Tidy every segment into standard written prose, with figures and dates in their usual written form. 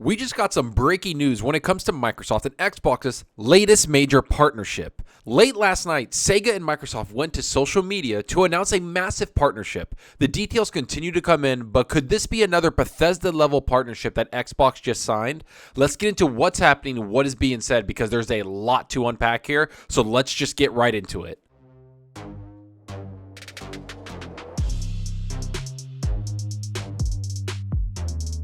We just got some breaking news when it comes to Microsoft and Xbox's latest major partnership. Late last night, Sega and Microsoft went to social media to announce a massive partnership. The details continue to come in, but could this be another Bethesda-level partnership that Xbox just signed? Let's get into what's happening and what is being said because there's a lot to unpack here, so let's just get right into it.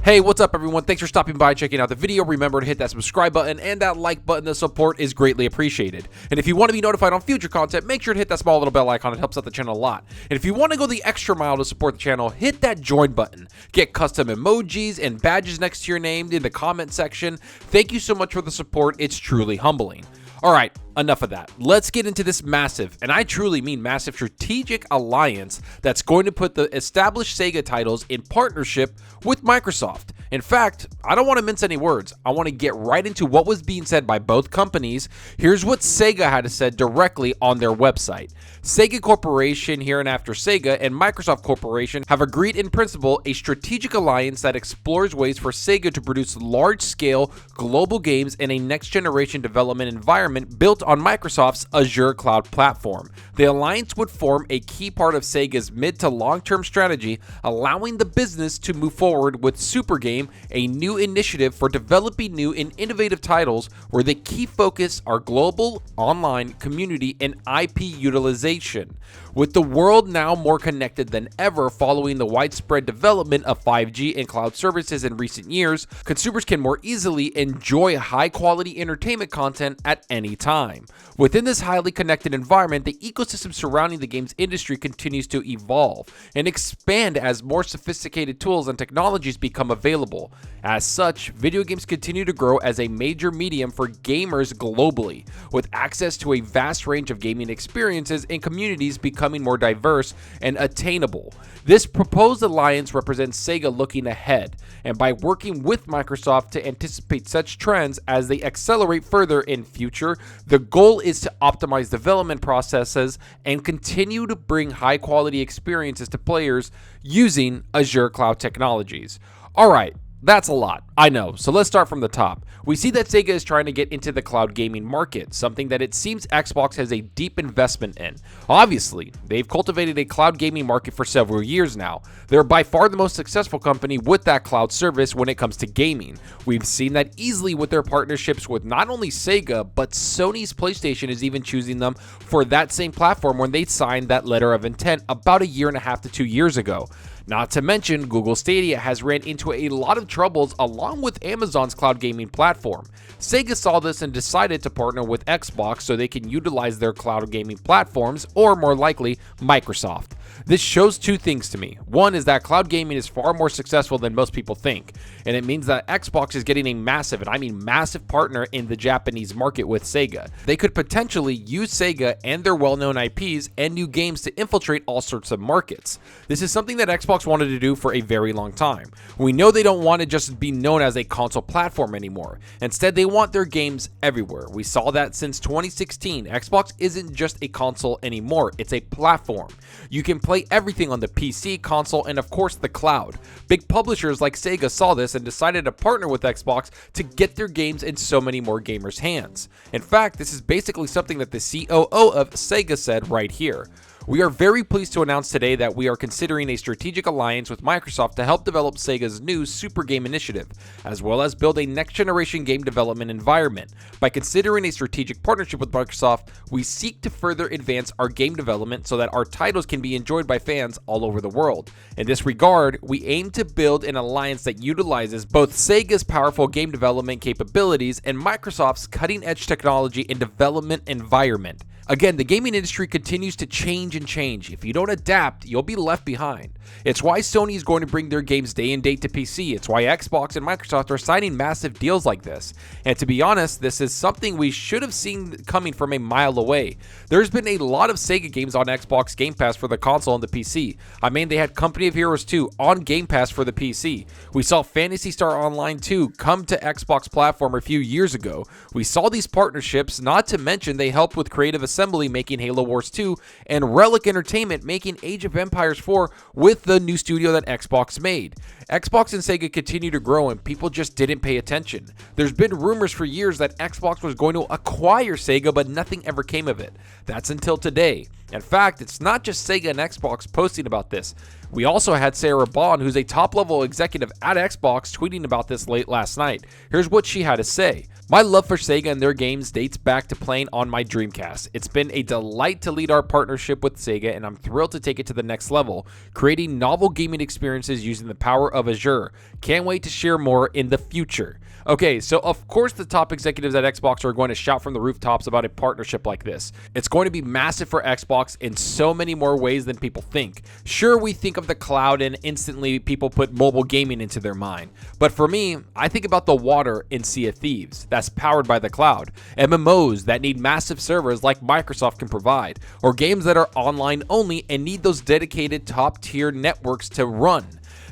Hey, what's up everyone? Thanks for stopping by, checking out the video. Remember to hit that subscribe button and that like button. The support is greatly appreciated. And if you want to be notified on future content, make sure to hit that small little bell icon. It helps out the channel a lot. And if you want to go the extra mile to support the channel, hit that join button. Get custom emojis and badges next to your name in the comment section. Thank you so much for the support. It's truly humbling. All right, enough of that. Let's get into this massive, and I truly mean massive, strategic alliance that's going to put the established Sega titles in partnership with Microsoft. In fact, I don't want to mince any words. I want to get right into what was being said by both companies. Here's what Sega had to say directly on their website. Sega Corporation, hereinafter Sega, and Microsoft Corporation have agreed in principle a strategic alliance that explores ways for Sega to produce large-scale global games in a next-generation development environment built on Microsoft's Azure cloud platform. The alliance would form a key part of Sega's mid to long-term strategy, allowing the business to move forward with Super Game, a new initiative for developing new and innovative titles where the key focus are global, online, community, and IP utilization. With the world now more connected than ever following the widespread development of 5G and cloud services in recent years, consumers can more easily enjoy high-quality entertainment content at any time. Within this highly connected environment, the ecosystem surrounding the games industry continues to evolve and expand as more sophisticated tools and technologies become available. As such, video games continue to grow as a major medium for gamers globally, with access to a vast range of gaming experiences and communities becoming more diverse and attainable. This proposed alliance represents Sega looking ahead, and by working with Microsoft to anticipate such trends as they accelerate further in future, the goal is to optimize development processes and continue to bring high-quality experiences to players using Azure cloud technologies. All right. That's a lot, I know, so let's start from the top. We see that Sega is trying to get into the cloud gaming market, something that it seems Xbox has a deep investment in. Obviously, they've cultivated a cloud gaming market for several years now. They're by far the most successful company with that cloud service when it comes to gaming. We've seen that easily with their partnerships with not only Sega, but Sony's PlayStation is even choosing them for that same platform when they signed that letter of intent about 1.5 to 2 years ago. Not to mention, Google Stadia has ran into a lot of troubles along with Amazon's cloud gaming platform. Sega saw this and decided to partner with Xbox so they can utilize their cloud gaming platforms, or more likely, Microsoft. This shows two things to me. One is that cloud gaming is far more successful than most people think, and it means that Xbox is getting a massive, and I mean massive, partner in the Japanese market with Sega. They could potentially use Sega and their well-known IPs and new games to infiltrate all sorts of markets. This is something that Xbox wanted to do for a very long time. We know they don't want to just be known as a console platform anymore. Instead, they want their games everywhere. We saw that since 2016. Xbox isn't just a console anymore, it's a platform. You can play everything on the PC, console, and of course the cloud. Big publishers like Sega saw this and decided to partner with Xbox to get their games in so many more gamers' hands. In fact, this is basically something that the COO of Sega said right here. We are very pleased to announce today that we are considering a strategic alliance with Microsoft to help develop Sega's new Super Game initiative, as well as build a next-generation game development environment. By considering a strategic partnership with Microsoft, we seek to further advance our game development so that our titles can be enjoyed by fans all over the world. In this regard, we aim to build an alliance that utilizes both Sega's powerful game development capabilities and Microsoft's cutting-edge technology and development environment. Again, the gaming industry continues to change and change. If you don't adapt, you'll be left behind. It's why Sony is going to bring their games day and date to PC. It's why Xbox and Microsoft are signing massive deals like this. And to be honest, this is something we should have seen coming from a mile away. There's been a lot of Sega games on Xbox Game Pass for the console and the PC. I mean, they had Company of Heroes 2 on Game Pass for the PC. We saw Phantasy Star Online 2 come to Xbox platform a few years ago. We saw these partnerships, not to mention they helped with creative Assembly making Halo Wars 2, and Relic Entertainment making Age of Empires 4 with the new studio that Xbox made. Xbox and Sega continue to grow and people just didn't pay attention. There's been rumors for years that Xbox was going to acquire Sega, but nothing ever came of it. That's until today. In fact, it's not just Sega and Xbox posting about this. We also had Sarah Bond, who's a top-level executive at Xbox, tweeting about this late last night. Here's what she had to say. My love for Sega and their games dates back to playing on my Dreamcast. It's been a delight to lead our partnership with Sega, and I'm thrilled to take it to the next level, creating novel gaming experiences using the power of Azure. Can't wait to share more in the future. Okay, so of course the top executives at Xbox are going to shout from the rooftops about a partnership like this. It's going to be massive for Xbox in so many more ways than people think. Sure, we think of the cloud and instantly people put mobile gaming into their mind. But for me, I think about the water in Sea of Thieves that's powered by the cloud, MMOs that need massive servers like Microsoft can provide, or games that are online only and need those dedicated top-tier networks to run.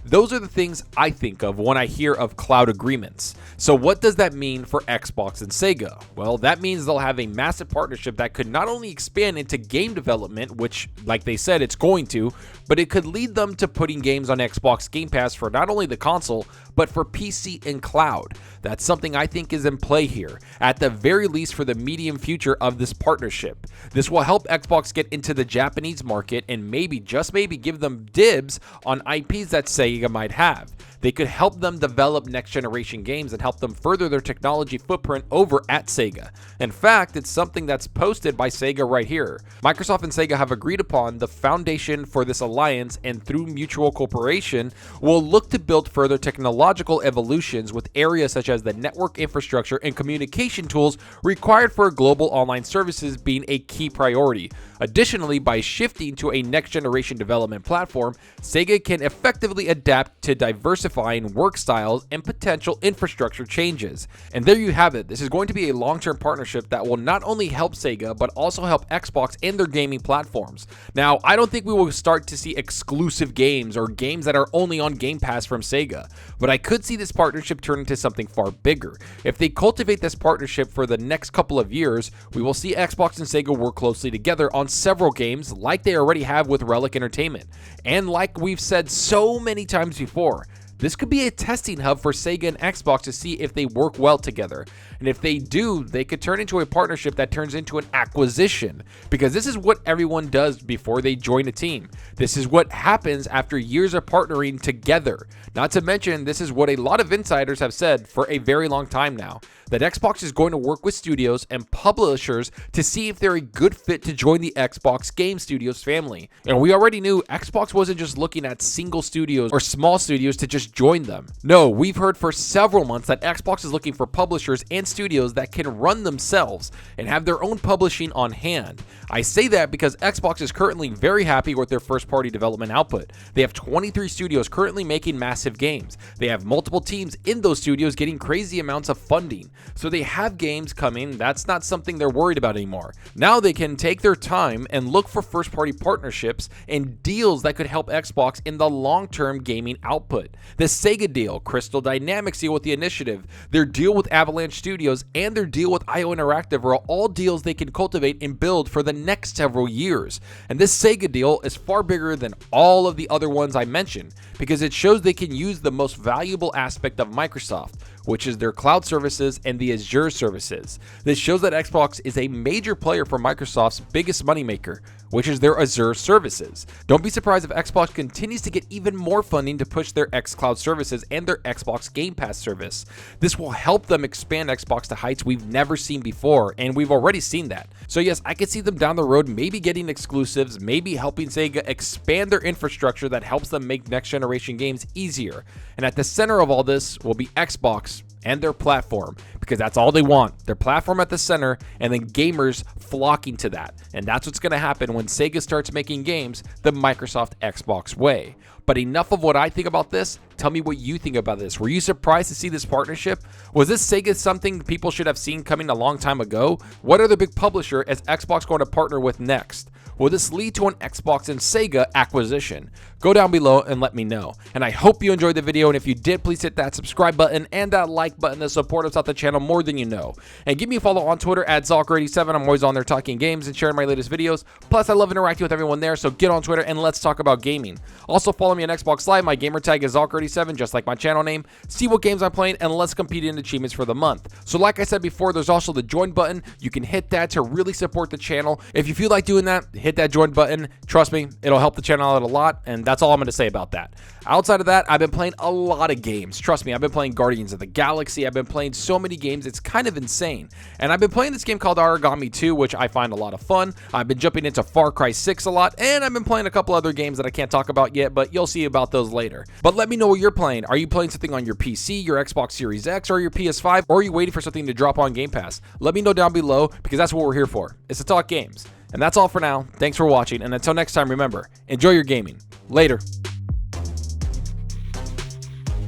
Those are the things I think of when I hear of cloud agreements. So what does that mean for Xbox and Sega? Well, that means they'll have a massive partnership that could not only expand into game development, which, like they said, it's going to, but it could lead them to putting games on Xbox Game Pass for not only the console, but for PC and cloud. That's something I think is in play here, at the very least for the medium future of this partnership. This will help Xbox get into the Japanese market and maybe, just maybe, give them dibs on IPs that Sega might have. They could help them develop next generation games and help them further their technology footprint over at Sega. In fact, it's something that's posted by Sega right here. Microsoft and Sega have agreed upon the foundation for this alliance, and through mutual cooperation, will look to build further technological evolutions with areas such as the network infrastructure and communication tools required for global online services being a key priority. Additionally, by shifting to a next generation development platform, Sega can effectively adapt to diversifying work styles and potential infrastructure changes. And there you have it. This is going to be a long-term partnership that will not only help Sega, but also help Xbox and their gaming platforms. Now, I don't think we will start to see exclusive games or games that are only on Game Pass from Sega, but I could see this partnership turn into something far bigger. If they cultivate this partnership for the next couple of years, we will see Xbox and Sega work closely together on several games like they already have with Relic Entertainment. And like we've said so many times before, this could be a testing hub for Sega and Xbox to see if they work well together. And if they do, they could turn into a partnership that turns into an acquisition. Because this is what everyone does before they join a team. This is what happens after years of partnering together. Not to mention, this is what a lot of insiders have said for a very long time now, that Xbox is going to work with studios and publishers to see if they're a good fit to join the Xbox Game Studios family. And we already knew Xbox wasn't just looking at single studios or small studios to just join them. No, we've heard for several months that Xbox is looking for publishers and studios that can run themselves and have their own publishing on hand. I say that because Xbox is currently very happy with their first-party development output. They have 23 studios currently making massive games. They have multiple teams in those studios getting crazy amounts of funding. So they have games coming. That's not something they're worried about anymore. Now they can take their time and look for first-party partnerships and deals that could help Xbox in the long-term gaming output. The Sega deal, Crystal Dynamics deal with the Initiative, their deal with Avalanche Studios, and their deal with IO Interactive are all deals they can cultivate and build for the next several years. And this Sega deal is far bigger than all of the other ones I mentioned because it shows they can use the most valuable aspect of Microsoft, which is their cloud services and the Azure services. This shows that Xbox is a major player for Microsoft's biggest moneymaker, which is their Azure services. Don't be surprised if Xbox continues to get even more funding to push their XCloud services and their Xbox Game Pass service. This will help them expand Xbox to heights we've never seen before, and we've already seen that. So yes, I could see them down the road maybe getting exclusives, maybe helping Sega expand their infrastructure that helps them make next generation games easier. And at the center of all this will be Xbox and their platform, because that's all they want. Their platform at the center, and then gamers flocking to that. And that's what's going to happen when Sega starts making games the Microsoft Xbox way. But enough of what I think about this. Tell me what you think about this. Were you surprised to see this partnership? Was this Sega something people should have seen coming a long time ago? What other big publisher is Xbox going to partner with next? Will this lead to an Xbox and Sega acquisition? Go down below and let me know. And I hope you enjoyed the video, and if you did, please hit that subscribe button and that like button to support us out the channel more than you know. And give me a follow on Twitter at Zalker87. I'm always on there talking games and sharing my latest videos. Plus, I love interacting with everyone there, so get on Twitter and let's talk about gaming. Also, follow me on Xbox Live. My gamertag is Zalker87, just like my channel name. See what games I'm playing, and let's compete in achievements for the month. So like I said before, there's also the join button. You can hit that to really support the channel. If you feel like doing that, hit that join button. Trust me, it'll help the channel out a lot, and that's all I'm going to say about that. Outside of that, I've been playing a lot of games. Trust me, I've been playing Guardians of the Galaxy. I've been playing so many games, it's kind of insane. And I've been playing this game called Origami 2, which I find a lot of fun. I've been jumping into Far Cry 6 a lot, and I've been playing a couple other games that I can't talk about yet, but you'll see about those later. But let me know what you're playing. Are you playing something on your PC, your Xbox Series X, or your PS5, or are you waiting for something to drop on Game Pass? Let me know down below, because that's what we're here for. It's to talk games. And that's all for now. Thanks for watching, and until next time, remember, enjoy your gaming. Later.